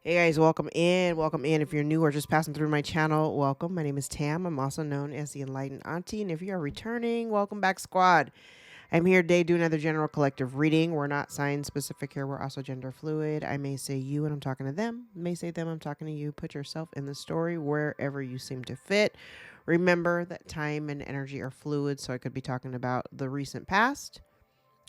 Hey guys, welcome in. Welcome in. If you're new or just passing through my channel, welcome. My name is Tam. I'm also known as the Enlightened Auntie. And if you are returning, welcome back, squad. I'm here today doing another general collective reading. We're not sign specific here. We're also gender fluid. I may say you and I'm talking to them. I may say them, I'm talking to you. Put yourself in the story wherever you seem to fit. Remember that time and energy are fluid. So I could be talking about the recent past.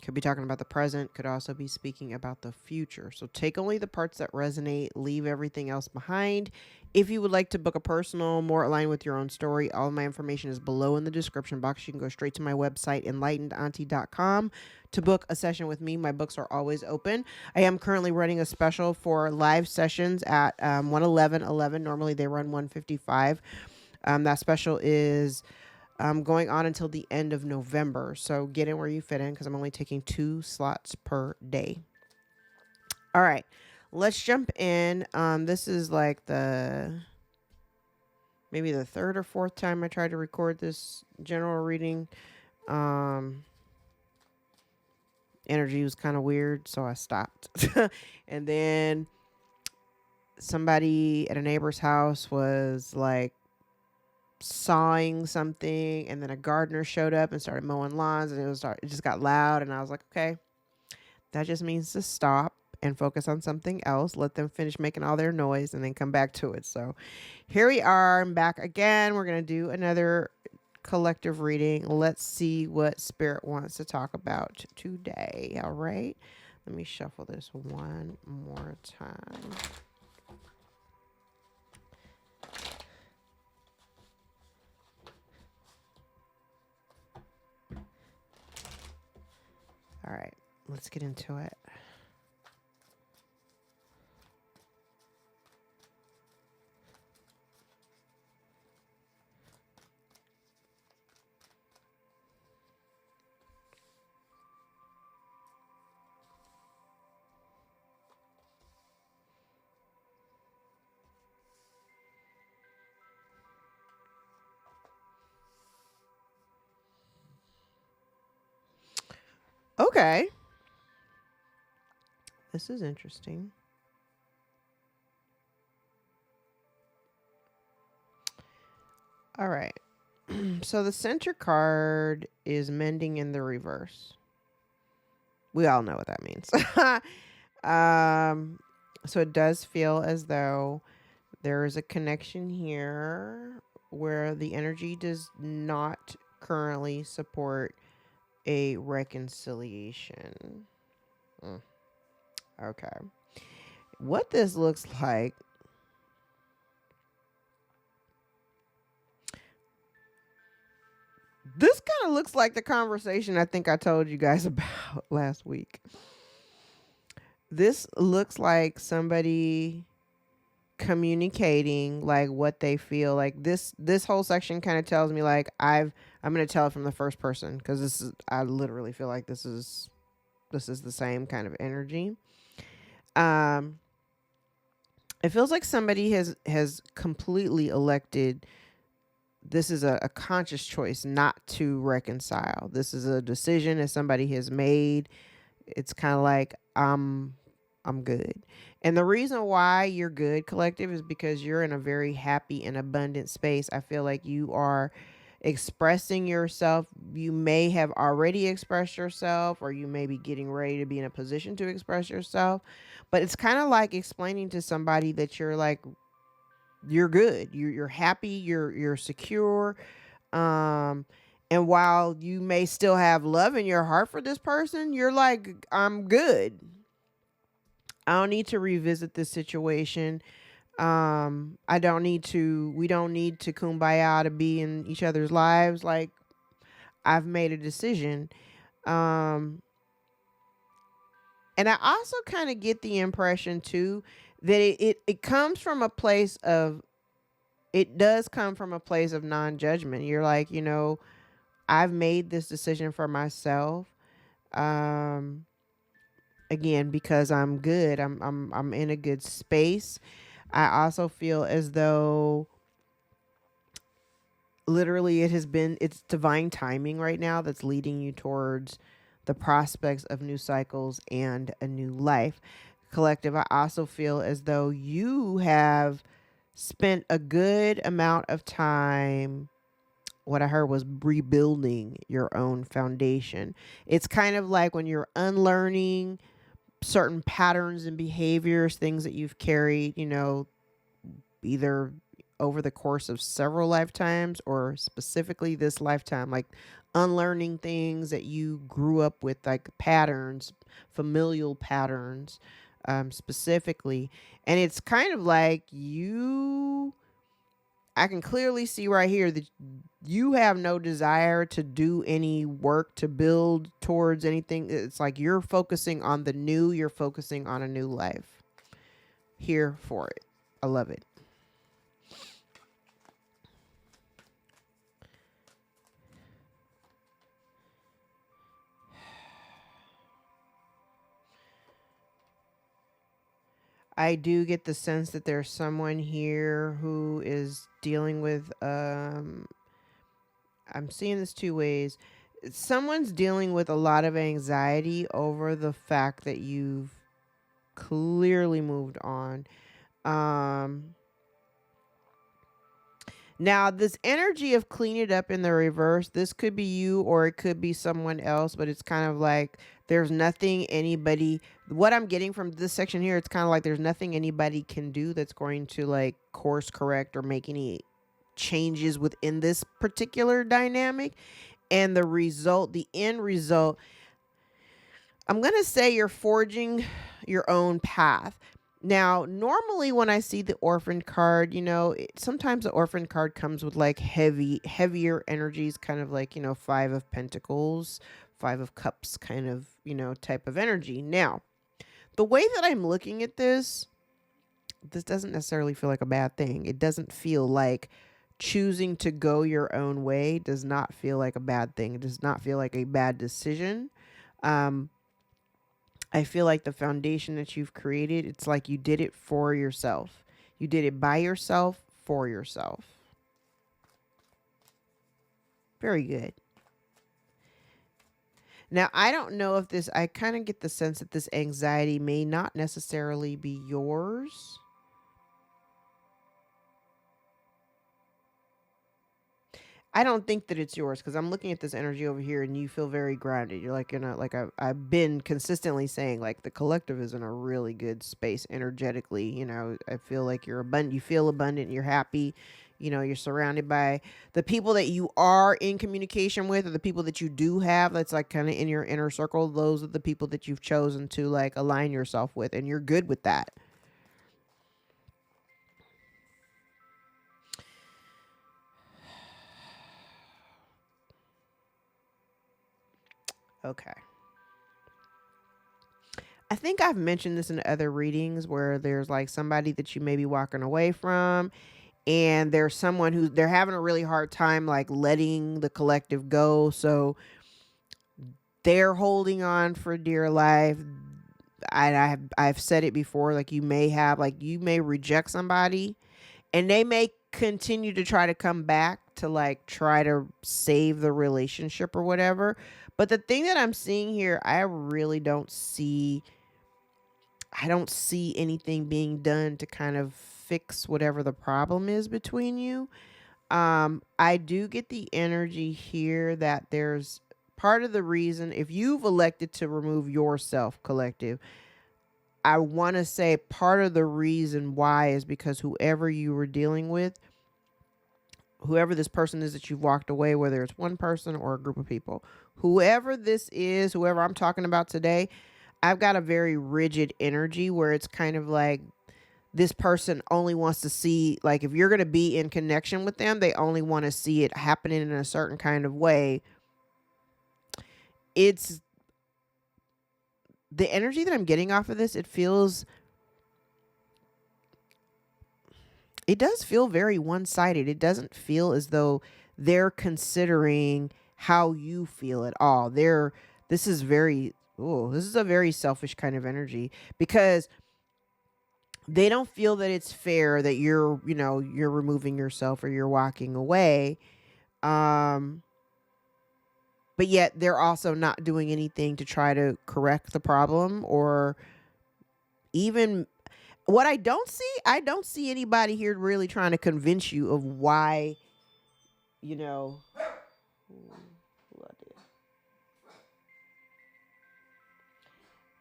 Could be talking about the present, could also be speaking about the future. So take only the parts that resonate, leave everything else behind. If you would like to book a personal, more aligned with your own story, all of my information is below in the description box. You can go straight to my website, EnlightenedAuntie.com, to book a session with me. My books are always open. I am currently running a special for live sessions at 111.11. Normally they run 155. That special is going on until the end of November. So get in where you fit in because I'm only taking 2 slots per day. All right, let's jump in. This is like maybe the 3rd or 4th time I tried to record this general reading. Energy was kind of weird, so I stopped. And then somebody at a neighbor's house was like sawing something, and then a gardener showed up and started mowing lawns, and it just got loud, and I was like, okay, that just means to stop and focus on something else. Let them finish making all their noise and then come back to it. So here we are. I'm back again. We're going to do another collective reading. Let's see what Spirit wants to talk about today. All right. Let me shuffle this one more time. All right, let's get into it. Okay. This is interesting. All right. So the center card is mending in the reverse. We all know what that means. So it does feel as though there is a connection here where the energy does not currently support a reconciliation. Okay. What this looks like, this kind of looks like the conversation I think I told you guys about last week. This looks like somebody communicating like what they feel. Like this whole section kind of tells me like I'm going to tell it from the first person because I literally feel like this is the same kind of energy. It feels like somebody has completely elected. This is a conscious choice not to reconcile. This is a decision that somebody has made. It's kind of like I'm good. And the reason why you're good, collective, is because you're in a very happy and abundant space. I feel like you are expressing yourself. You may have already expressed yourself, or you may be getting ready to be in a position to express yourself. But it's kind of like explaining to somebody that you're like, you're good. You're happy. You're secure. And while you may still have love in your heart for this person, you're like, I'm good. I don't need to revisit this situation. We don't need to kumbaya to be in each other's lives. Like, I've made a decision. And I also kind of get the impression too that it comes from a place of, it does come from a place of non-judgment. You're like, I've made this decision for myself. Again, because I'm good. I'm in a good space. I also feel as though literally it's divine timing right now that's leading you towards the prospects of new cycles and a new life. collective, I also feel as though you have spent a good amount of time. What I heard was rebuilding your own foundation. It's kind of like when you're unlearning certain patterns and behaviors, things that you've carried, either over the course of several lifetimes or specifically this lifetime, like unlearning things that you grew up with, like patterns, familial patterns, specifically. And it's kind of like I can clearly see right here that you have no desire to do any work to build towards anything. It's like you're focusing on the new, you're focusing on a new life. Here for it. I love it. I do get the sense that there's someone here who is dealing with I'm seeing this two ways. Someone's dealing with a lot of anxiety over the fact that you've clearly moved on. Now, this energy of clean it up in the reverse, this could be you or it could be someone else, but it's kind of like there's nothing anybody, what I'm getting from this section here, it's kind of like there's nothing anybody can do that's going to like course correct or make any changes within this particular dynamic. And the end result, I'm going to say you're forging your own path. Now, normally when I see the orphan card, sometimes the orphan card comes with like heavier energies, kind of like, Five of Pentacles, Five of Cups kind of, type of energy. Now, the way that I'm looking at this doesn't necessarily feel like a bad thing. It doesn't feel like choosing to go your own way does not feel like a bad thing. It does not feel like a bad decision. I feel like the foundation that you've created, it's like you did it for yourself. You did it by yourself, for yourself. Very good. Now, I don't know if I kind of get the sense that this anxiety may not necessarily be yours. I don't think that it's yours because I'm looking at this energy over here and you feel very grounded. You're like, like I've been consistently saying, like the collective is in a really good space energetically. I feel like you're abundant, you feel abundant, you're happy, you're surrounded by the people that you are in communication with, or the people that you do have that's like kind of in your inner circle. Those are the people that you've chosen to like align yourself with, and you're good with that. Okay. I think I've mentioned this in other readings where there's like somebody that you may be walking away from, and there's someone who they're having a really hard time like letting the collective go. So they're holding on for dear life. I've said it before, like you may reject somebody and they may continue to try to come back to like try to save the relationship or whatever. But the thing that I'm seeing here, I really don't see anything being done to kind of fix whatever the problem is between you. I do get the energy here that there's part of the reason, if you've elected to remove yourself, collective, I want to say part of the reason why is because whoever you were dealing with, whoever this person is that you've walked away, whether it's one person or a group of people, whoever this is, whoever I'm talking about today, I've got a very rigid energy where it's kind of like this person only wants to see, like if you're going to be in connection with them, they only want to see it happening in a certain kind of way. It's the energy that I'm getting off of this. It does feel very one-sided. It doesn't feel as though they're considering how you feel at all. This is a very selfish kind of energy because they don't feel that it's fair that you're removing yourself or you're walking away. But yet they're also not doing anything to try to correct the problem or Even what I don't see anybody here really trying to convince you of why, you know, who I did.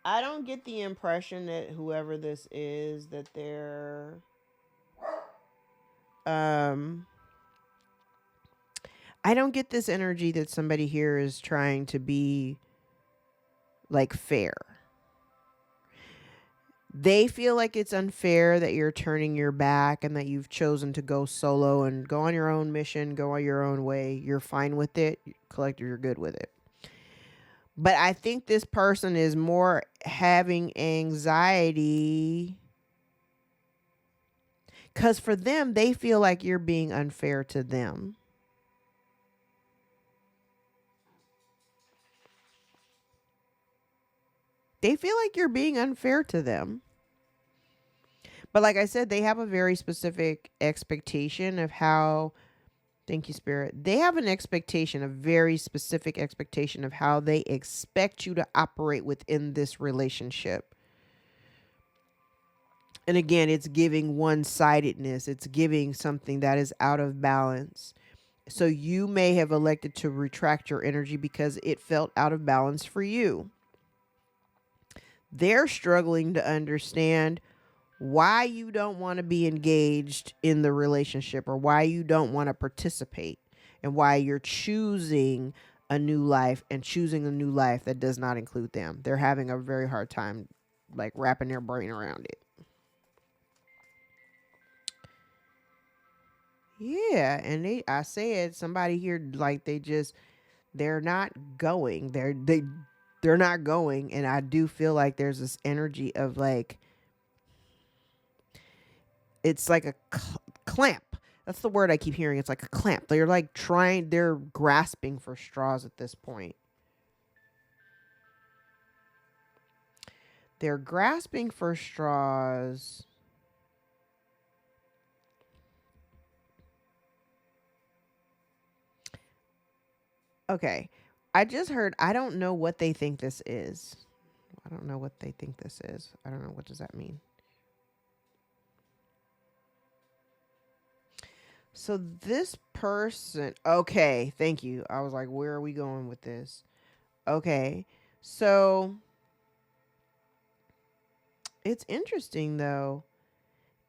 I don't get the impression that whoever this is, that they're I don't get this energy that somebody here is trying to be like fair. They feel like it's unfair that you're turning your back and that you've chosen to go solo and go on your own mission, go on your own way. You're fine with it. Collector, you're good with it. But I think this person is more having anxiety because for them, they feel like you're being unfair to them. They feel like you're being unfair to them. But like I said, they have a very specific expectation of how, thank you, Spirit. They have an expectation, a very specific expectation of how they expect you to operate within this relationship. And again, it's giving one-sidedness. It's giving something that is out of balance. So you may have elected to retract your energy because it felt out of balance for you. They're struggling to understand why you don't want to be engaged in the relationship or why you don't want to participate and why you're choosing a new life and choosing a new life that does not include them. They're having a very hard time like wrapping their brain around it. Yeah, and I said somebody here like they're not going. They're not going, and I do feel like there's this energy of like it's like a clamp. That's the word I keep hearing. It's like a clamp. They're like they're grasping for straws at this point. They're grasping for straws. Okay. I just heard, I don't know what they think this is. I don't know what they think this is. I don't know. What does that mean? So this person, okay, thank you. I was like, where are we going with this? Okay. So it's interesting though.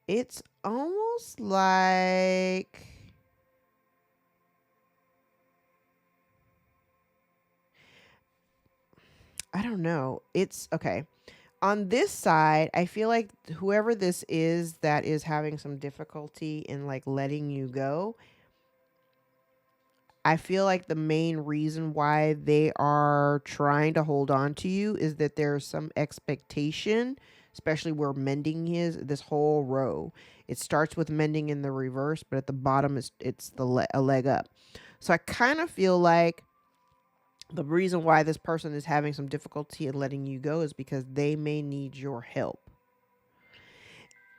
It's almost like I don't know. It's okay. On this side, I feel like whoever this is that is having some difficulty in like letting you go, I feel like the main reason why they are trying to hold on to you is that there's some expectation, especially where mending is this whole row. It starts with mending in the reverse, but at the bottom it's a leg up. So I kind of feel like the reason why this person is having some difficulty in letting you go is because they may need your help.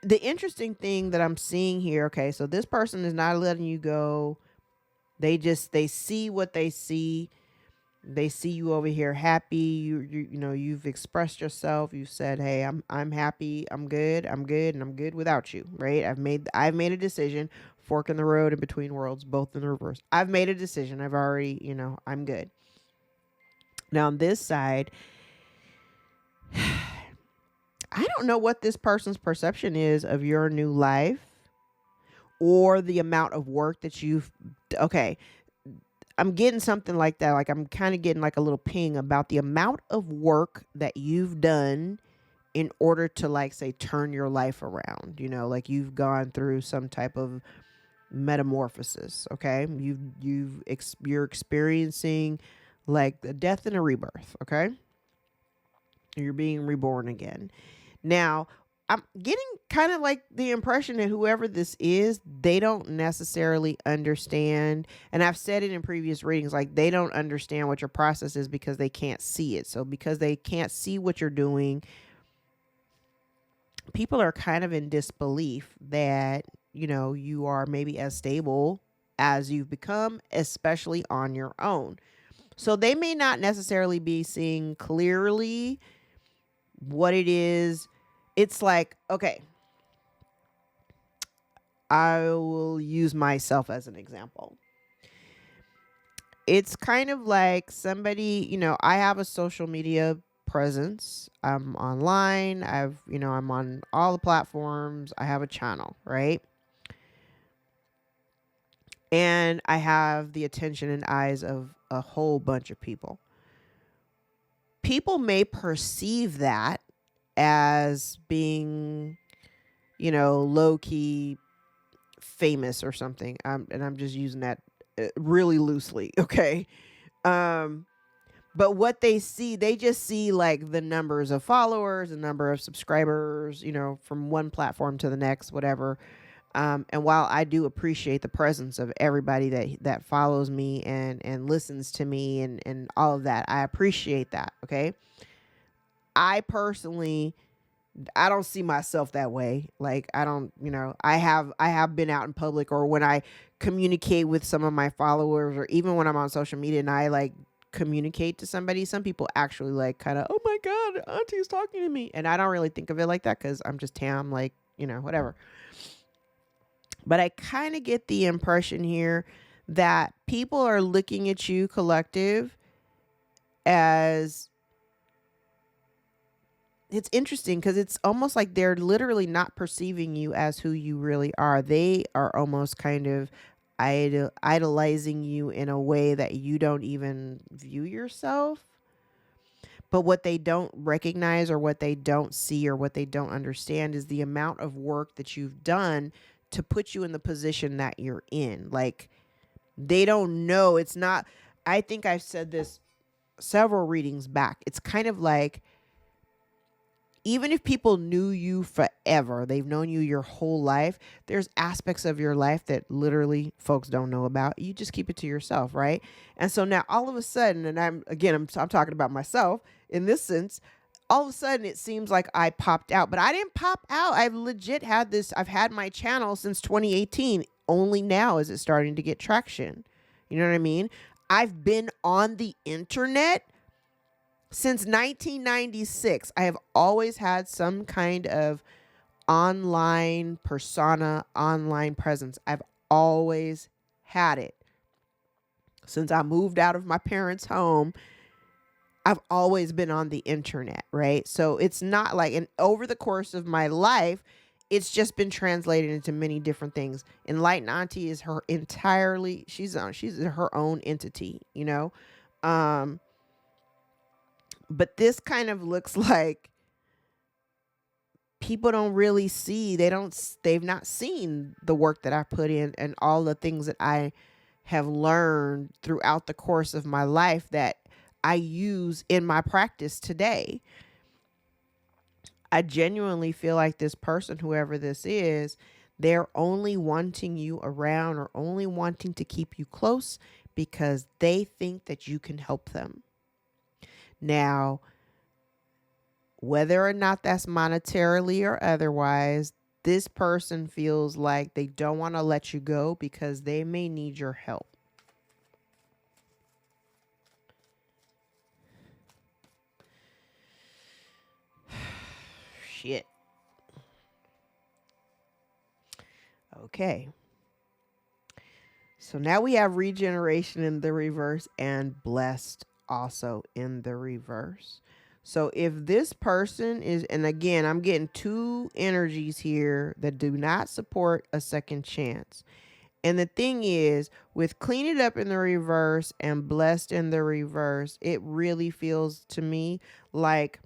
The interesting thing that I'm seeing here, okay, so this person is not letting you go. They see what they see. They see you over here happy. You know, you've expressed yourself. You said, "Hey, I'm happy. I'm good, and I'm good without you." Right? I've made a decision. Fork in the road in between worlds, both in the reverse. I've made a decision. I've already, I'm good. Now on this side, I don't know what this person's perception is of your new life or the amount of work that okay, I'm getting something like that. Like I'm kind of getting like a little ping about the amount of work that you've done in order to like say turn your life around, like you've gone through some type of metamorphosis. Okay. You're experiencing like the death and a rebirth. Okay. You're being reborn again. Now, I'm getting kind of like the impression that whoever this is, they don't necessarily understand. And I've said it in previous readings, like they don't understand what your process is because they can't see it. So because they can't see what you're doing, people are kind of in disbelief that, you are maybe as stable as you've become, especially on your own. So they may not necessarily be seeing clearly what it is it's like, okay, I will use myself as an example. It's kind of like somebody, I have a social media presence. I'm online. I'm on all the platforms. I have a channel, right? And I have the attention and eyes of a whole bunch of people. People may perceive that as being, low key famous or something. And I'm just using that really loosely. Okay. Um, but what they just see like the numbers of followers, the number of subscribers, from one platform to the next, whatever. And while I do appreciate the presence of everybody that follows me and listens to me and all of that, I appreciate that. Okay. I personally, I don't see myself that way. Like I don't, I have been out in public, or when I communicate with some of my followers, or even when I'm on social media and I like communicate to somebody, some people actually like kind of, oh my God, Auntie's talking to me. And I don't really think of it like that because I'm just Tam, like, whatever. But I kind of get the impression here that people are looking at you, collective, as, it's interesting because it's almost like they're literally not perceiving you as who you really are. They are almost kind of idolizing you in a way that you don't even view yourself. But what they don't recognize, or what they don't see, or what they don't understand is the amount of work that you've done to put you in the position that you're in. Like, they don't know. It's not, I think I've said this several readings back. It's kind of like, even if people knew you forever, they've known you your whole life, there's aspects of your life that literally folks don't know about. You just keep it to yourself, right? And so now all of a sudden, and I'm talking about myself in this sense, all of a sudden it seems like I popped out, but I didn't pop out. I've legit had this, I've had my channel since 2018. Only now is it starting to get traction. You know what I mean? I've been on the internet since 1996. I have always had some kind of online persona, online presence. I've always had it. Since I moved out of my parents' home, I've always been on the internet, right? So it's not like, and over the course of my life, it's just been translated into many different things. Enlightened Auntie is her entirely, she's her own entity, but this kind of looks like people don't really see, they've not seen the work that I put in and all the things that I have learned throughout the course of my life that I use in my practice today. I genuinely feel like this person, whoever this is, they're only wanting you around, or only wanting to keep you close because they think that you can help them. Now, whether or not that's monetarily or otherwise, this person feels like they don't want to let you go because they may need your help. Shit. Okay. So now we have regeneration in the reverse and blessed also in the reverse. So if this person is, and again, I'm getting two energies here that do not support a second chance. And the thing is, with clean it up in the reverse and blessed in the reverse, it really feels to me like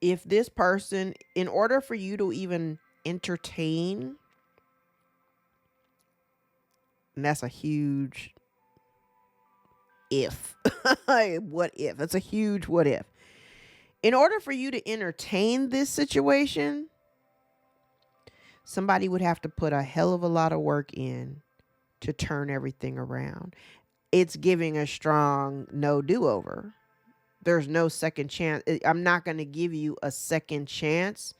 if this person, in order for you to even entertain, and that's a huge if. What if? That's a huge what if. In order for you to entertain this situation, somebody would have to put a hell of a lot of work in to turn everything around. It's giving a strong no do-over. There's no second chance. I'm not going to give you a second chance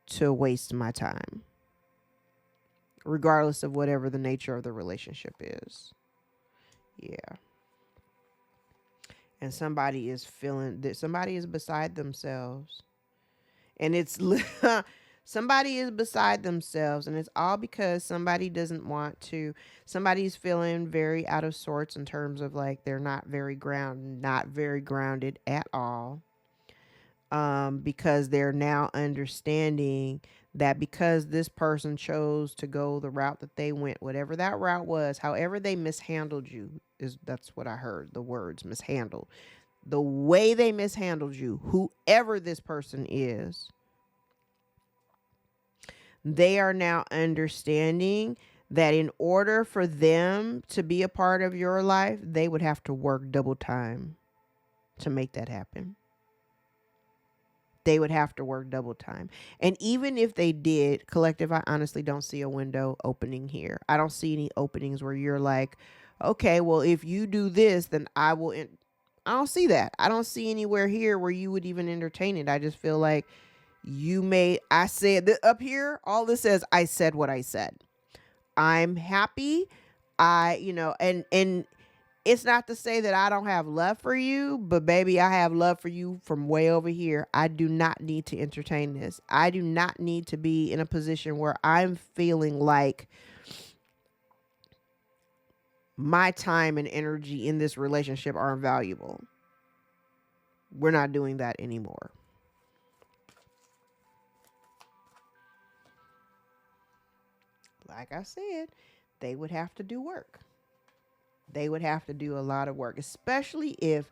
to waste my time, regardless of whatever the nature of the relationship is. Yeah. And somebody is feeling that somebody is beside themselves. And it's somebody is beside themselves, and it's all because somebody doesn't want to. Somebody's feeling very out of sorts in terms of like they're not very grounded at all. Because they're now understanding that because this person chose to go the route that they went, whatever that route was, however they mishandled you, that's what I heard, the words mishandled. The way they mishandled you, whoever this person is, they are now understanding that in order for them to be a part of your life, they would have to work double time to make that happen. They would have to work double time. And even if they did, collective, I honestly don't see a window opening here. I don't see any openings where you're like, okay, well, if you do this, then I will. I don't see that. I don't see anywhere here where you would even entertain it. I just feel like I said up here, all this says, I said what I said. I'm happy. And it's not to say that I don't have love for you, but baby, I have love for you from way over here. I do not need to entertain this. I do not need to be in a position where I'm feeling like my time and energy in this relationship are invaluable. We're not doing that anymore. Like I said, they would have to do work. They would have to do a lot of work, especially if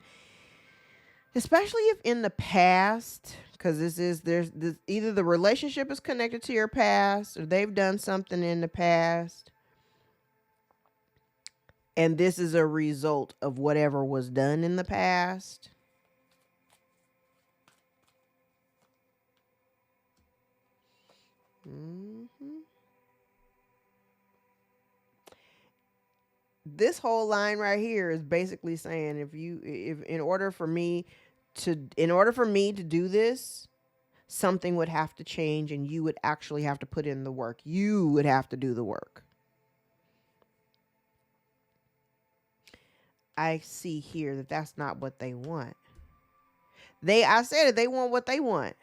in the past, because there's either the relationship is connected to your past or they've done something in the past, and this is a result of whatever was done in the past. This whole line right here is basically saying if in order for me to do this, something would have to change and you would actually have to put in the work. You would have to do the work. I see here that that's not what they want. I said it, they want what they want.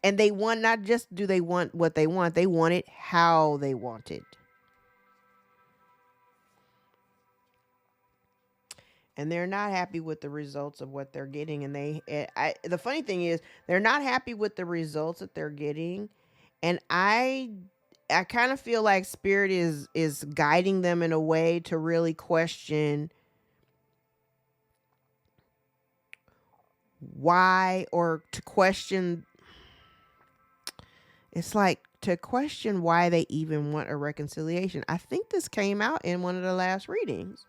And they want, not just do they want what they want it how they want it. And they're not happy with the results of what they're getting. And the funny thing is, they're not happy with the results that they're getting. And I kind of feel like spirit is guiding them in a way to really question why, or to question. It's like to question why they even want a reconciliation. I think this came out in one of the last readings.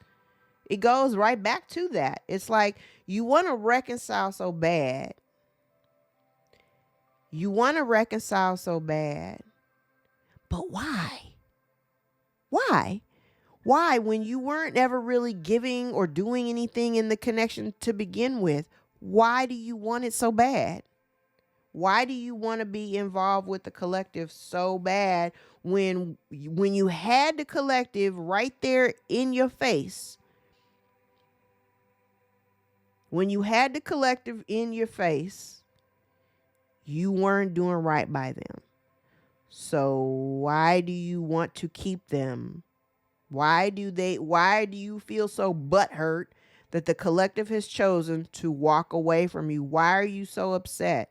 It goes right back to that. It's like you want to reconcile so bad. You want to reconcile so bad. But why? Why? Why, when you weren't ever really giving or doing anything in the connection to begin with? Why do you want it so bad? Why do you want to be involved with the collective so bad when you had the collective right there in your face? When you had the collective in your face, you weren't doing right by them. So why do you want to keep them? Why do you feel so butthurt that the collective has chosen to walk away from you? Why are you so upset?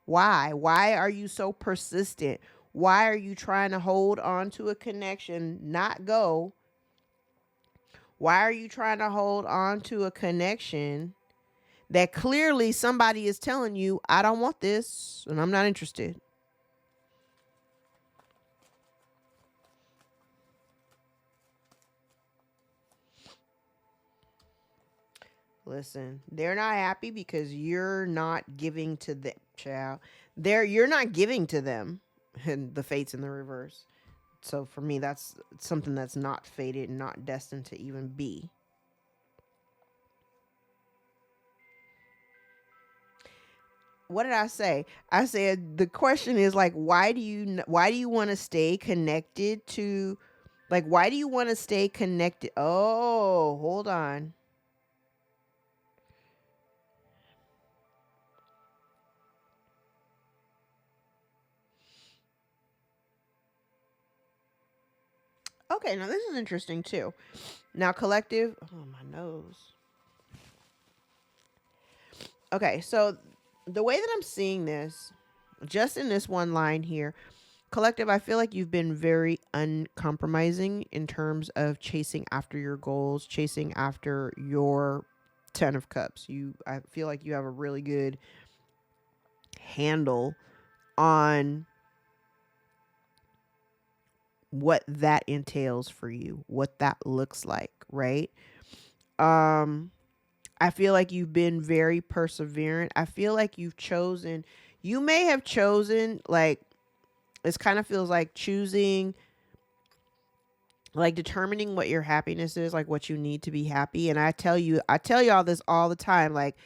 Why? Why are you so persistent? Why are you trying to hold on to a connection, not go? Why are you trying to hold on to a connection that clearly somebody is telling you, I don't want this and I'm not interested? Listen, they're not happy because you're not giving to them, child. You're not giving to them, and the fate's in the reverse. So for me, that's something that's not fated, not destined to even be. What did I say? I said the question is like, why do you want to stay connected to, like, why do you want to stay connected? Oh, hold on. Okay, now this is interesting too. Now, collective. Oh, my nose. Okay, so the way that I'm seeing this, just in this one line here, collective, I feel like you've been very uncompromising in terms of chasing after your goals, chasing after your 10 of cups. I feel like you have a really good handle on what that entails for you, what that looks like, right? I feel like you've been very perseverant. I feel like you may have chosen, like, it kind of feels like choosing, like determining what your happiness is, like what you need to be happy. And I tell y'all this all the time. Like,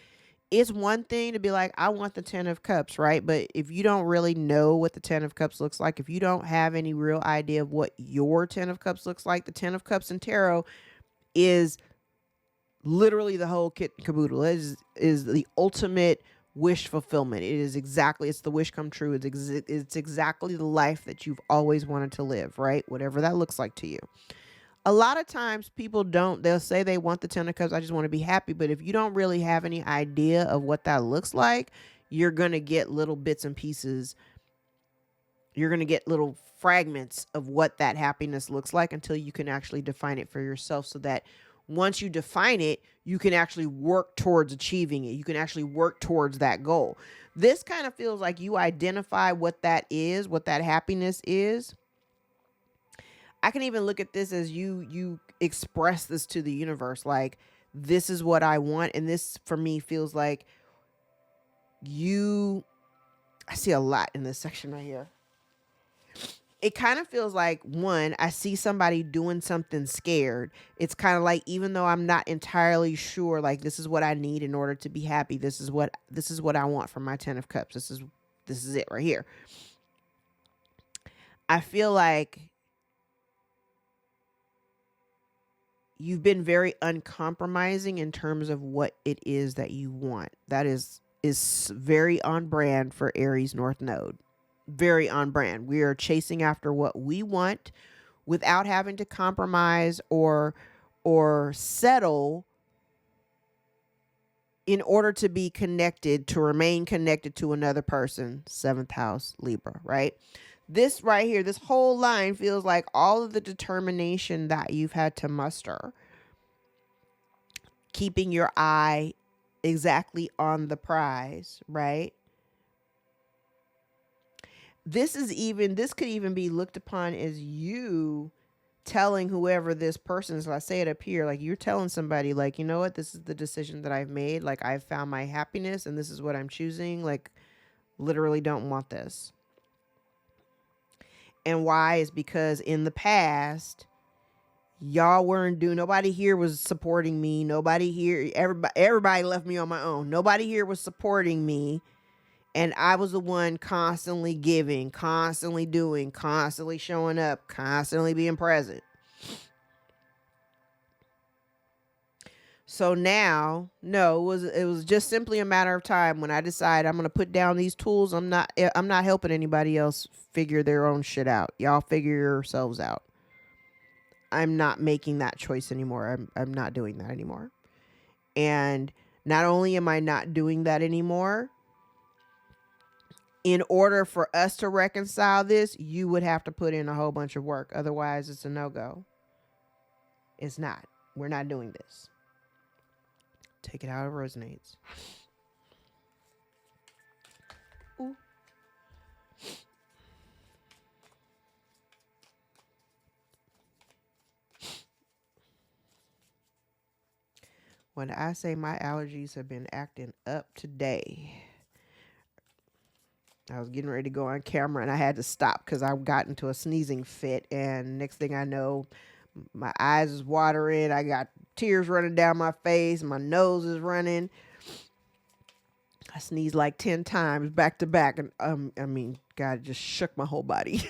it's one thing to be like, I want the 10 of cups, right? But if you don't really know what the 10 of cups looks like, if you don't have any real idea of what your 10 of cups looks like, the 10 of cups in tarot is literally the whole kit and caboodle. It is the ultimate wish fulfillment. It's the wish come true. It's exactly the life that you've always wanted to live, right? Whatever that looks like to you. A lot of times people they'll say they want the 10 of cups, I just want to be happy. But if you don't really have any idea of what that looks like, you're going to get little bits and pieces. You're going to get little fragments of what that happiness looks like until you can actually define it for yourself, so that once you define it, you can actually work towards achieving it. You can actually work towards that goal. This kind of feels like you identify what that is, what that happiness is. I can even look at this as you express this to the universe, like, this is what I want. And this for me feels like I see a lot in this section right here. It kind of feels like, one, I see somebody doing something scared. It's kind of like, even though I'm not entirely sure, like, this is what I need in order to be happy. This is what I want from my 10 of cups. This is it right here. I feel like you've been very uncompromising in terms of what it is that you want. That is very on brand for Aries North Node. Very on brand. We are chasing after what we want without having to compromise or settle in order to be connected, to remain connected to another person. 7th house Libra, right? This right here, this whole line feels like all of the determination that you've had to muster, keeping your eye exactly on the prize, right? This could even be looked upon as you telling whoever this person is. Let's say it up here, like, you're telling somebody, like, you know what, this is the decision that I've made. Like, I've found my happiness and this is what I'm choosing. Like, literally don't want this. And why is because in the past, y'all weren't doing, nobody here was supporting me. Nobody here, everybody left me on my own. Nobody here was supporting me. And I was the one constantly giving, constantly doing, constantly showing up, constantly being present. So now, no, it was just simply a matter of time when I decide I'm going to put down these tools. I'm not helping anybody else figure their own shit out. Y'all figure yourselves out. I'm not making that choice anymore. I'm not doing that anymore. And not only am I not doing that anymore, in order for us to reconcile this, you would have to put in a whole bunch of work. Otherwise, it's a no-go. It's not. We're not doing this. Take it how it resonates. Ooh. When I say my allergies have been acting up today, I was getting ready to go on camera and I had to stop because I got into a sneezing fit. And next thing I know, my eyes is watering. I got tears running down my face. My nose is running. I sneezed like 10 times back to back. And I mean, God, it just shook my whole body.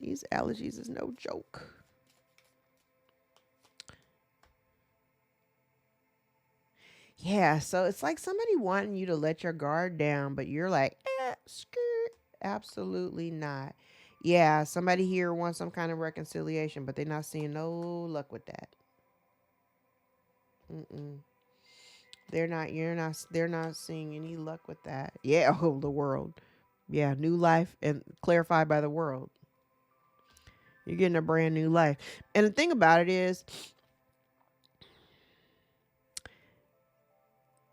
These allergies is no joke. Yeah, so it's like somebody wanting you to let your guard down, but you're like, skirt. Absolutely not. Yeah, somebody here wants some kind of reconciliation, but they're not seeing no luck with that. Mm-mm. They're not seeing any luck with that. Yeah, oh, the world. Yeah, new life and clarified by the world. You're getting a brand new life. And the thing about it is,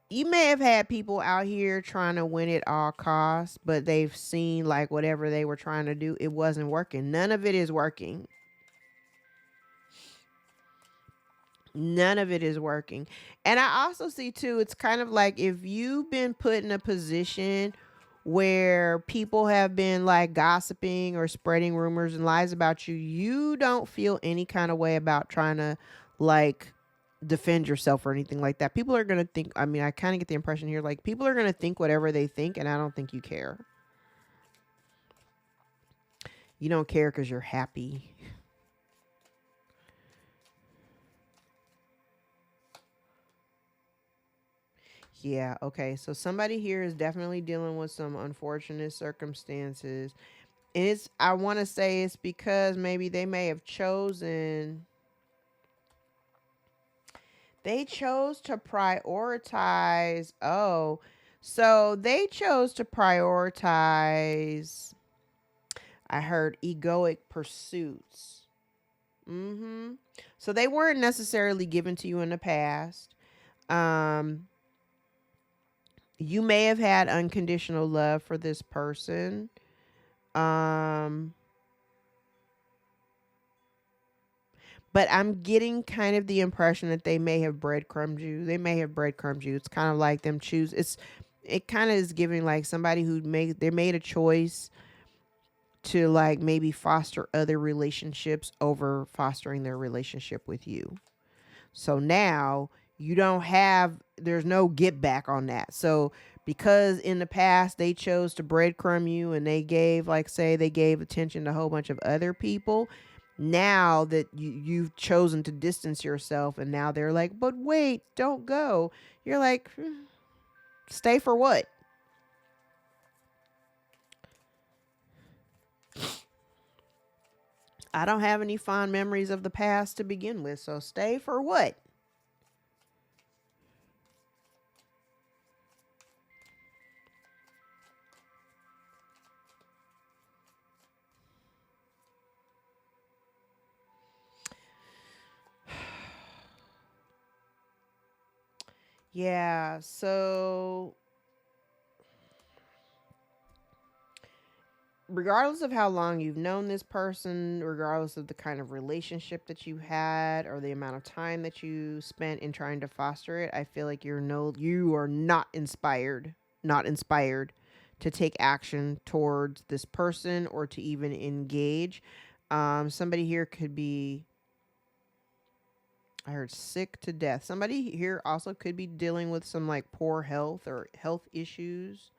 you may have had people out here trying to win at all costs, but they've seen like whatever they were trying to do, it wasn't working. None of it is working. None of it is working. And I also see too, it's kind of like if you've been put in a position where people have been like gossiping or spreading rumors and lies about you, you don't feel any kind of way about trying to like defend yourself or anything like that. People are going to think, I mean, I kind of get the impression here, like people are going to think whatever they think, and I don't think you care. You don't care because you're happy. Yeah, okay. So somebody here is definitely dealing with some unfortunate circumstances. And it's, I want to say it's because maybe they chose to prioritize. Oh, so they chose to prioritize, I heard, egoic pursuits. Mm-hmm. So they weren't necessarily given to you in the past. Um, you may have had unconditional love for this person. Um, but I'm getting kind of the impression that they may have breadcrumbed you. They may have breadcrumbed you. It's kind of like them choose. It kind of is giving like somebody who made a choice to like maybe foster other relationships over fostering their relationship with you. So now you don't have, there's no get back on that. So because in the past they chose to breadcrumb you and they gave, like, say, they gave attention to a whole bunch of other people. Now that you've chosen to distance yourself, and now they're like, but wait, don't go. You're like, stay for what? I don't have any fond memories of the past to begin with, so stay for what? Yeah, so regardless of how long you've known this person, regardless of the kind of relationship that you had or the amount of time that you spent in trying to foster it, I feel like you are not inspired to take action towards this person or to even engage. Somebody here could be, I heard, sick to death. Somebody here also could be dealing with some like poor health or health issues.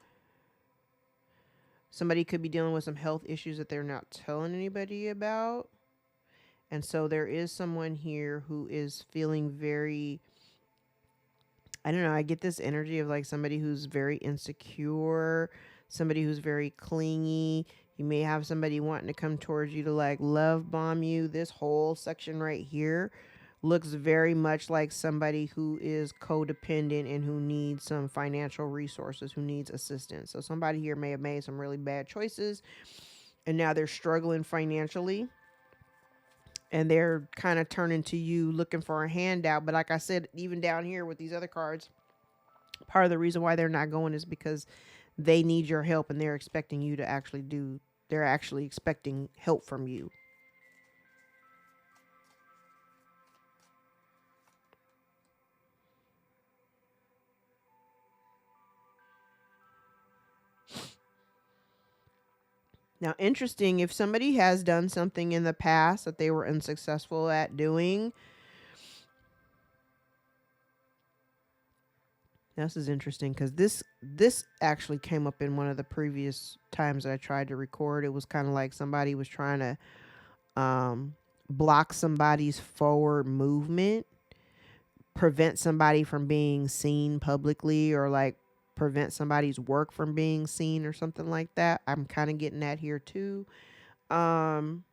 Somebody could be dealing with some health issues that they're not telling anybody about. And so there is someone here who is feeling very, I don't know, I get this energy of like somebody who's very insecure, somebody who's very clingy. You may have somebody wanting to come towards you to like love bomb you. This whole section right here looks very much like somebody who is codependent and who needs some financial resources, who needs assistance. So somebody here may have made some really bad choices and now they're struggling financially and they're kind of turning to you looking for a handout. But like I said, even down here with these other cards, part of the reason why they're not going is because they need your help and they're expecting you to actually do, they're actually expecting help from you. Now, interesting, if somebody has done something in the past that they were unsuccessful at doing, this is interesting because this actually came up in one of the previous times that I tried to record. It was kind of like somebody was trying to block somebody's forward movement, prevent somebody from being seen publicly, or like prevent somebody's work from being seen or something like that. I'm kind of getting that here too. Um,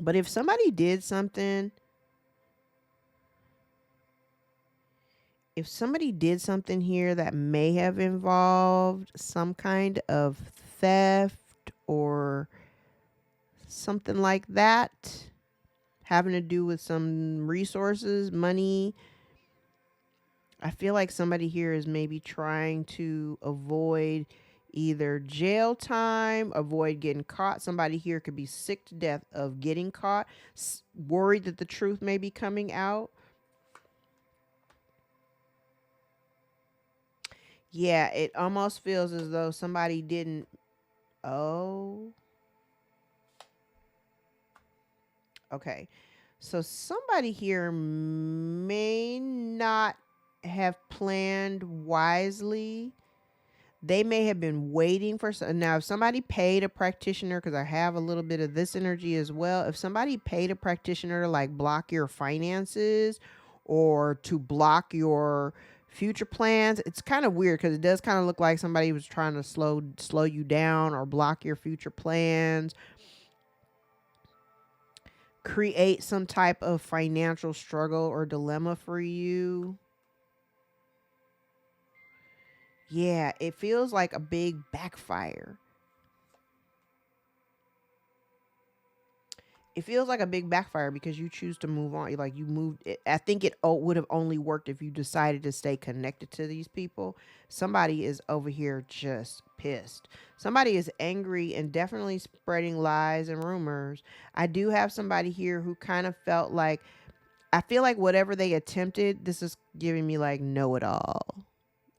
but if somebody did something, here that may have involved some kind of theft or something like that, having to do with some resources, money, I feel like somebody here is maybe trying to avoid either jail time, avoid getting caught. Somebody here could be sick to death of getting caught, worried that the truth may be coming out. Yeah, it almost feels as though somebody didn't. Oh, okay. So somebody here may not have planned wisely. They may have been waiting for now. If somebody paid a practitioner, because I have a little bit of this energy as well. If somebody paid a practitioner to like block your finances or to block your future plans, it's kind of weird because it does kind of look like somebody was trying to slow you down or block your future plans, create some type of financial struggle or dilemma for you. Yeah, it feels like a big backfire. It feels like a big backfire because you choose to move on. Like you moved. I think it would have only worked if you decided to stay connected to these people. Somebody is over here just pissed. Somebody is angry and definitely spreading lies and rumors. I do have somebody here who kind of felt like, I feel like whatever they attempted, this is giving me like know it all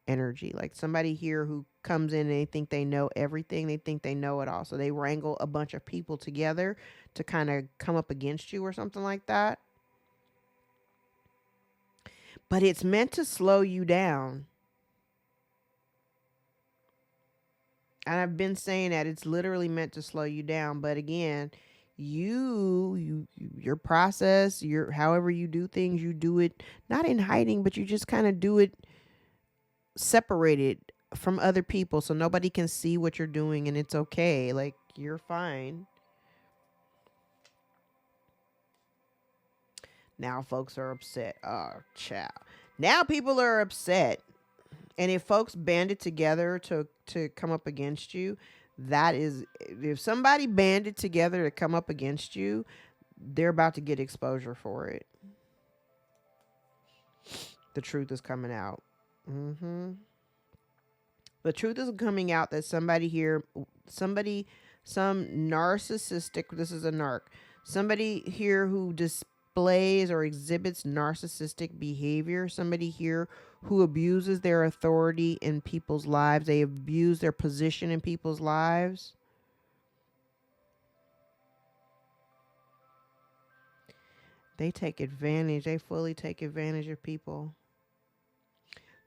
energy. Like somebody here who comes in and they think they know everything, they think they know it all. So they wrangle a bunch of people together to kind of come up against you or something like that. But it's meant to slow you down. And I've been saying that it's literally meant to slow you down. But again, your process, your however you do things, you do it not in hiding, but you just kind of do it separated from other people so nobody can see what you're doing and it's okay. Like you're fine. Now folks are upset. Oh, child. Now people are upset. And if folks banded together to come up against you, that is, if somebody banded together to come up against you, they're about to get exposure for it. The truth is coming out. The truth is coming out that somebody here, some narcissistic, this is a narc, somebody here who displays or exhibits narcissistic behavior, somebody here who abuses their authority in people's lives, they abuse their position in people's lives. They take advantage, they fully take advantage of people.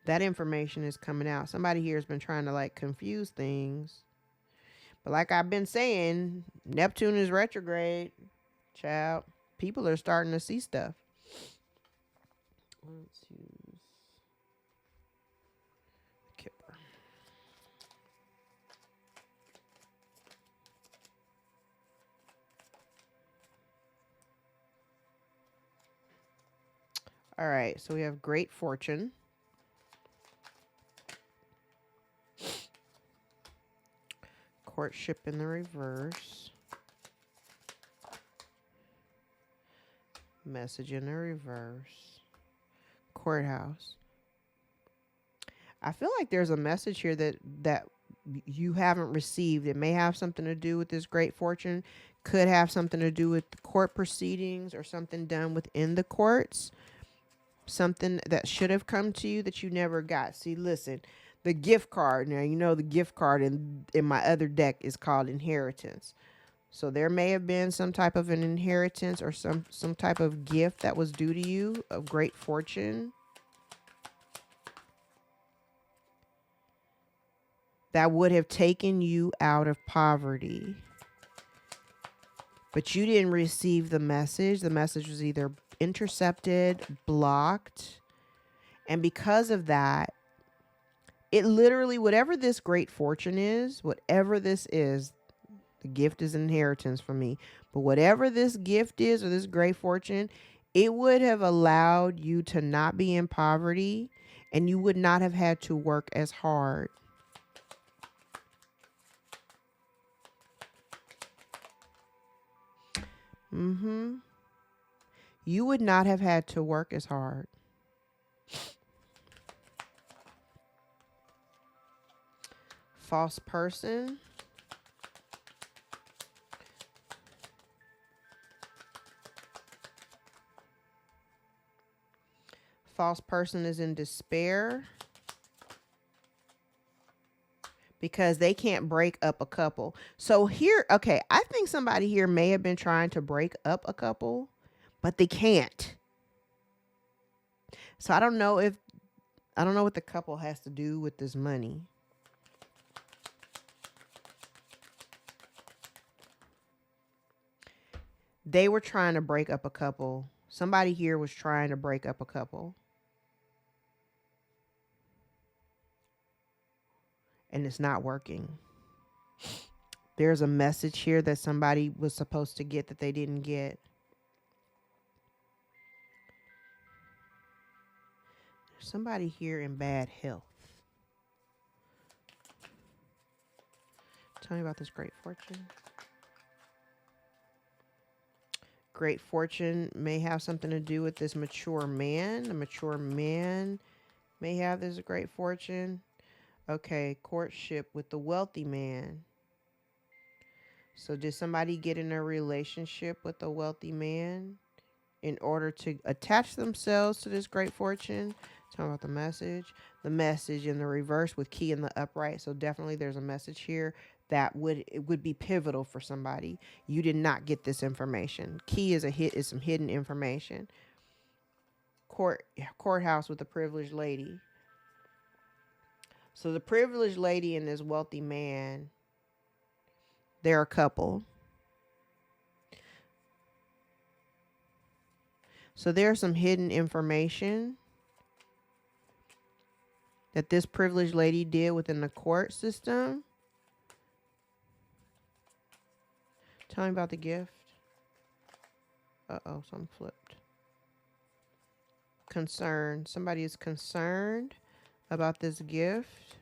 That information is coming out. Somebody here has been trying to like confuse things. But like I've been saying, Neptune is retrograde, child. People are starting to see stuff. Let's use Kipper. All right, so we have great fortune. Courtship in the reverse. Message in the reverse. Courthouse. I feel like there's a message here that you haven't received. It may have something to do with this great fortune. Could have something to do with the court proceedings or something done within the courts. Something that should have come to you that you never got. See, listen, the gift card. Now, you know the gift card in my other deck is called inheritance. So there may have been some type of an inheritance or some type of gift that was due to you of great fortune that would have taken you out of poverty. But you didn't receive the message. The message was either intercepted, blocked. And because of that, it literally, whatever this great fortune is, whatever this is, The gift is inheritance for me. But whatever this gift is, or this great fortune, it would have allowed you to not be in poverty, and you would not have had to work as hard. You would not have had to work as hard. False person. False person is in despair because they can't break up a couple. So here, okay, I think somebody here may have been trying to break up a couple, but they can't. So I don't know what the couple has to do with this money. They were trying to break up a couple. Somebody here was trying to break up a couple. And it's not working. There's a message here that somebody was supposed to get that they didn't get. There's somebody here in bad health. Tell me about this great fortune. Great fortune may have something to do with this mature man. The mature man may have this great fortune. Okay, courtship with the wealthy man. So did somebody get in a relationship with a wealthy man in order to attach themselves to this great fortune? Talking about the message. The message in the reverse with key in the upright. So definitely there's a message here that would be pivotal for somebody. You did not get this information. Key is some hidden information. Courthouse with the privileged lady. So the privileged lady and this wealthy man, they're a couple. So there's some hidden information that this privileged lady did within the court system. Tell me about the gift. Uh-oh, something flipped. Concerned. Somebody is concerned about this gift.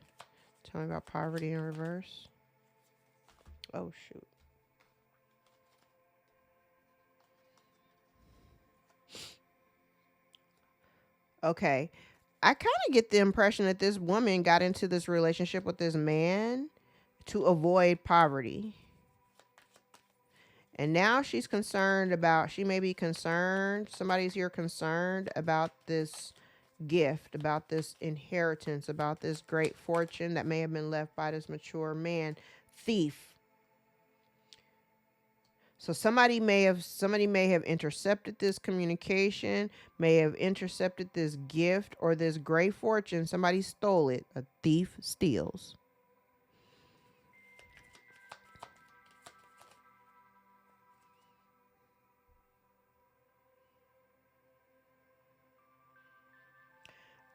Tell me about poverty in reverse. Oh, shoot. Okay. I kind of get the impression that this woman got into this relationship with this man to avoid poverty. And now she's concerned about, she may be concerned, somebody's here concerned about this gift, about this inheritance, about this great fortune that may have been left by this mature man. Thief. So somebody may have intercepted this communication, may have intercepted this gift or this great fortune. Somebody stole it. A thief steals.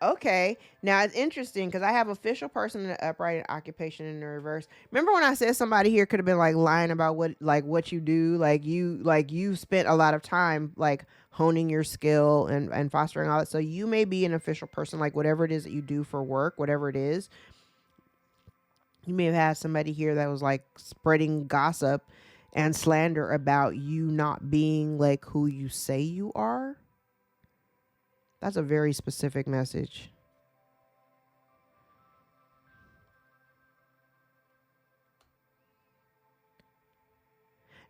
Okay, now it's interesting because I have official person in the upright and occupation in the reverse. Remember when I said somebody here could have been like lying about what you do, like you spent a lot of time like honing your skill and fostering all that. So you may be an official person, like whatever it is that you do for work, whatever it is. You may have had somebody here that was like spreading gossip and slander about you not being like who you say you are. That's a very specific message.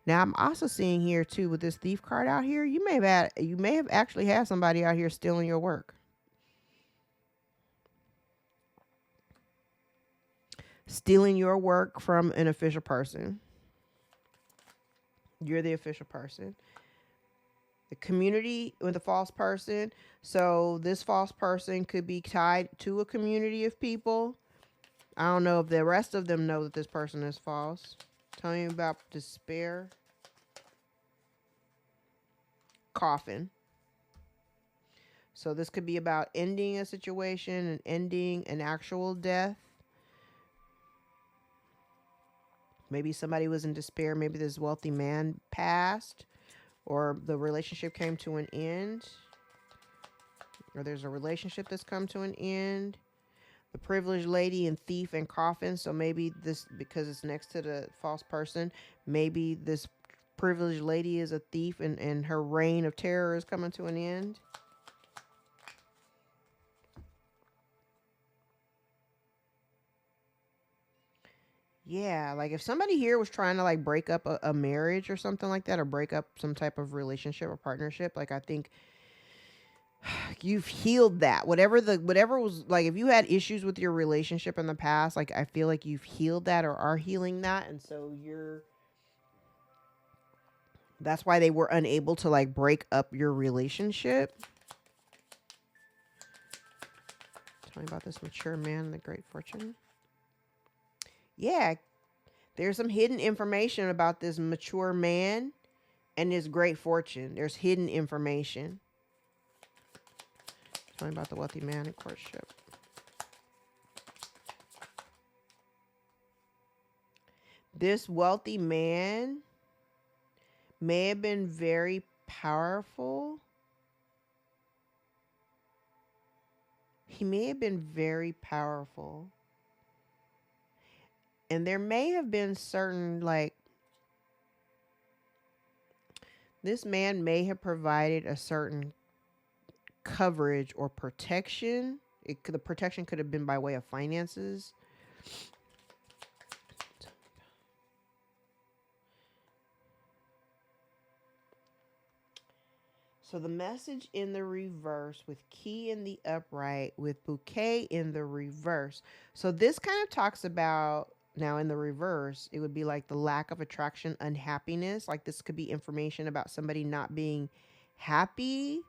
Now I'm also seeing here too with this thief card out here, you may have actually had somebody out here stealing your work. Stealing your work from an official person. You're the official person. The community with a false person. So this false person could be tied to a community of people. I don't know if the rest of them know that this person is false. Tell me about despair. Coffin. So this could be about ending a situation and ending an actual death. Maybe somebody was in despair. Maybe this wealthy man passed, or the relationship came to an end, or there's a relationship that's come to an end. The privileged lady and thief and coffin. So maybe this, because it's next to the false person, maybe this privileged lady is a thief, and her reign of terror is coming to an end. Yeah, like if somebody here was trying to like break up a marriage or something like that, or break up some type of relationship or partnership, like I think you've healed that. Whatever was, like, if you had issues with your relationship in the past, like I feel like you've healed that or are healing that, and so that's why they were unable to like break up your relationship. Tell me about this mature man and the great fortune. Yeah, there's some hidden information about this mature man and his great fortune. There's hidden information. Tell me about the wealthy man in courtship. This wealthy man may have been very powerful. He may have been very powerful. And there may have been certain, like, this man may have provided a certain coverage or protection. The protection could have been by way of finances. So the message in the reverse, with key in the upright, with bouquet in the reverse. So this kind of talks about, now in the reverse, it would be like the lack of attraction, unhappiness. Like this could be information about somebody not being happy.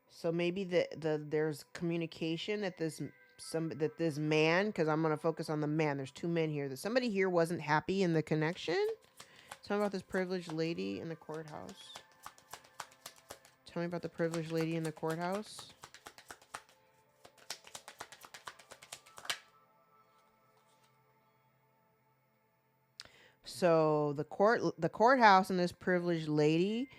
So maybe there's communication that this man, because I'm going to focus on the man. There's two men here. That somebody here wasn't happy in the connection. Tell me about this privileged lady in the courthouse. Tell me about the privileged lady in the courthouse. So the courthouse and this privileged lady,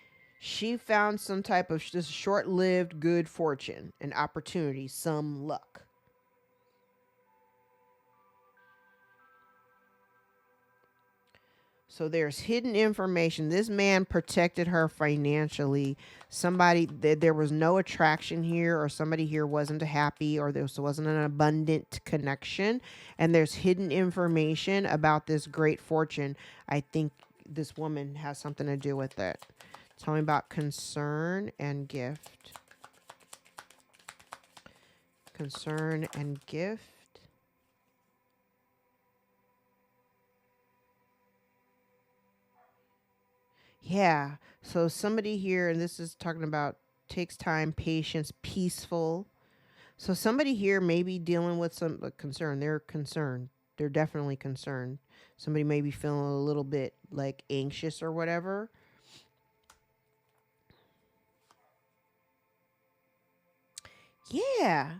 she found some type of just short-lived good fortune, an opportunity, some luck. So there's hidden information. This man protected her financially. There was no attraction here, or somebody here wasn't happy, or there wasn't an abundant connection. And there's hidden information about this great fortune. I think this woman has something to do with it. Tell me about concern and gift. Concern and gift. Yeah. So somebody here, and this is talking about takes time, patience, peaceful. So somebody here may be dealing with some concern. They're concerned. They're definitely concerned. Somebody may be feeling a little bit like anxious or whatever. Yeah.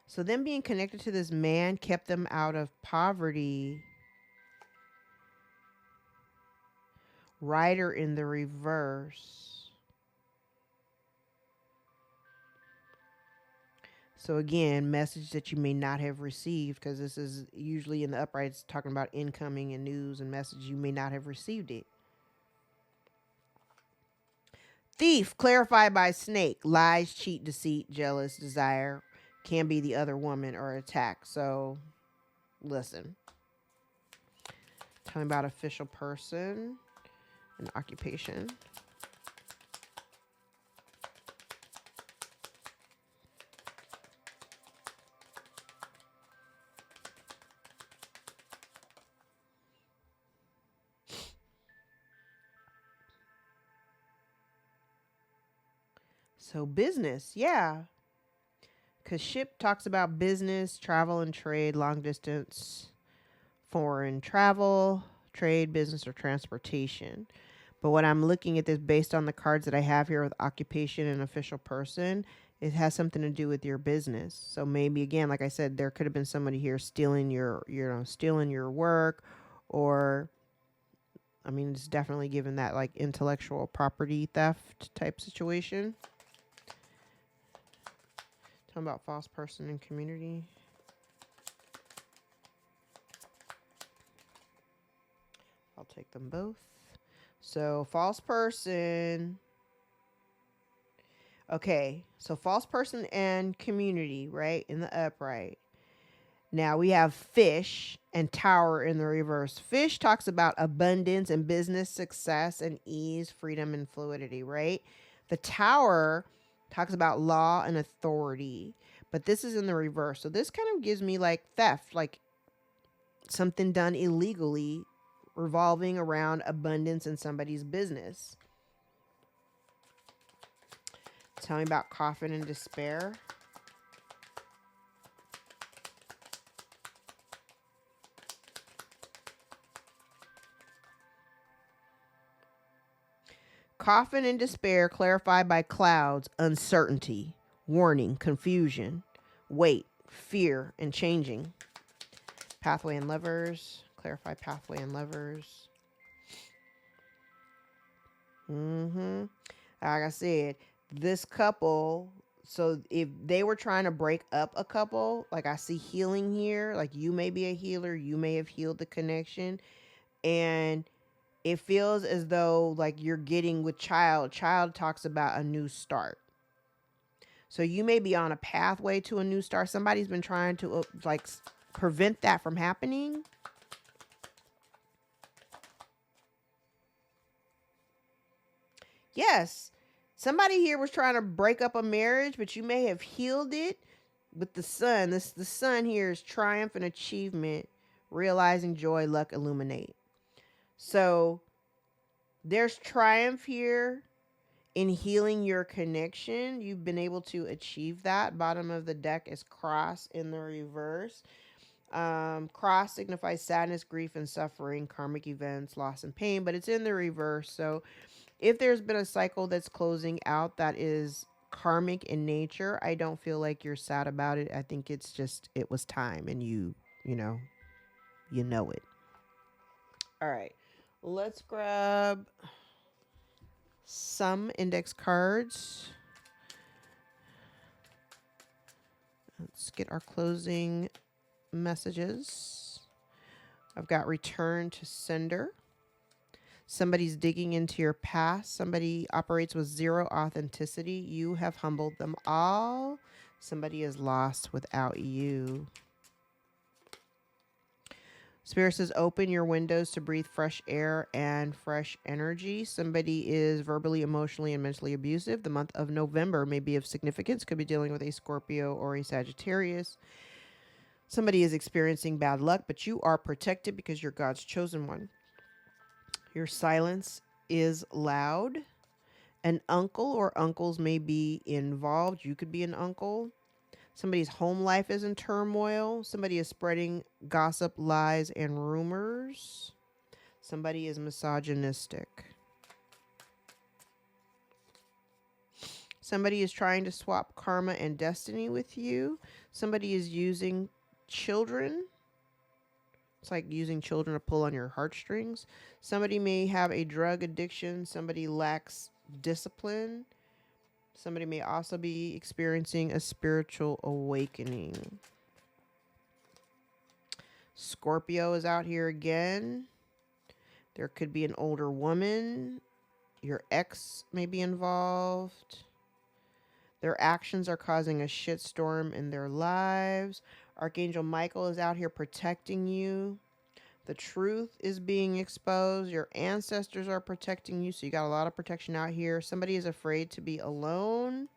So them being connected to this man kept them out of poverty. Rider in the reverse. So again, message that you may not have received, because this is usually in the upright, it's talking about incoming and news and message. You may not have received it. Thief, clarified by snake. Lies, cheat, deceit, jealous, desire. Can be the other woman or attack. So listen. Tell me about official person and occupation. So business, yeah. Because ship talks about business, travel and trade, long distance, foreign travel, trade, business, or transportation. But what I'm looking at this based on the cards that I have here with occupation and official person It has something to do with your business. So maybe, again, like I said, there could have been somebody here stealing stealing your work, or, I mean, it's definitely given that like intellectual property theft type situation. Talking about false person in community. I'll take them both. So false person. Okay, so false person and community, right? In the upright. Now we have fish and tower in the reverse. Fish talks about abundance and business success and ease, freedom and fluidity, right? The tower talks about law and authority, but this is in the reverse. So this kind of gives me like theft, like something done illegally revolving around abundance in somebody's business. Tell me about coffin and despair. Coffin and despair clarified by clouds, uncertainty, warning, confusion, weight, fear, and changing. Pathway and lovers. Clarify pathway and lovers. Like I said, this couple, so if they were trying to break up a couple, like I see healing here, like you may be a healer, you may have healed the connection, and it feels as though like you're getting with child. Child talks about a new start. So you may be on a pathway to a new start. Somebody's been trying to like prevent that from happening. Yes. Somebody here was trying to break up a marriage, but you may have healed it with the sun. The sun here is triumph and achievement, realizing joy, luck, illuminate. So there's triumph here in healing your connection. You've been able to achieve that. Bottom of the deck is cross in the reverse. Cross signifies sadness, grief, and suffering, karmic events, loss, and pain, but it's in the reverse. So if there's been a cycle that's closing out that is karmic in nature, I don't feel like you're sad about it. I think it's just, it was time, and you know it. All right. Let's grab some index cards. Let's get our closing messages. I've got return to sender. Somebody's digging into your past. Somebody operates with zero authenticity. You have humbled them all. Somebody is lost without you. Spirit says, open your windows to breathe fresh air and fresh energy. Somebody is verbally, emotionally, and mentally abusive. The month of November may be of significance. Could be dealing with a Scorpio or a Sagittarius. Somebody is experiencing bad luck, but you are protected because you're God's chosen one. Your silence is loud. An uncle or uncles may be involved. You could be an uncle. Somebody's home life is in turmoil. Somebody is spreading gossip, lies, and rumors. Somebody is misogynistic. Somebody is trying to swap karma and destiny with you. Somebody is using children. It's like using children to pull on your heartstrings. Somebody may have a drug addiction. Somebody lacks discipline. Somebody may also be experiencing a spiritual awakening. Scorpio is out here again. There could be an older woman. Your ex may be involved. Their actions are causing a shitstorm in their lives. Archangel Michael is out here protecting you. The truth is being exposed. Your ancestors are protecting you. So you got a lot of protection out here. Somebody is afraid to be alone.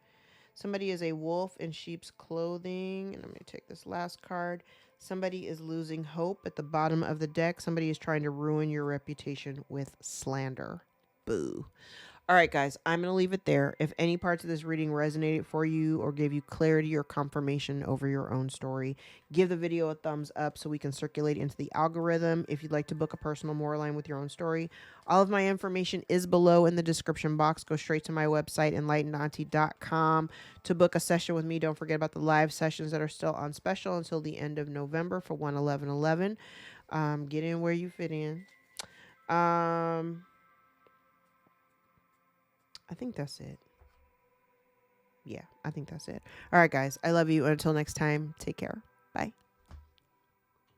Somebody is a wolf in sheep's clothing. And I'm going to take this last card. Somebody is losing hope at the bottom of the deck. Somebody is trying to ruin your reputation with slander. Boo. All right, guys, I'm going to leave it there. If any parts of this reading resonated for you or gave you clarity or confirmation over your own story, give the video a thumbs up so we can circulate into the algorithm. If you'd like to book a personal more line with your own story, all of my information is below in the description box. Go straight to my website, EnlightenedAuntie.com, to book a session with me. Don't forget about the live sessions that are still on special until the end of November for 1/11/11. Get in where you fit in. I think that's it. Yeah, I think that's it. All right, guys. I love you. Until next time, take care. Bye.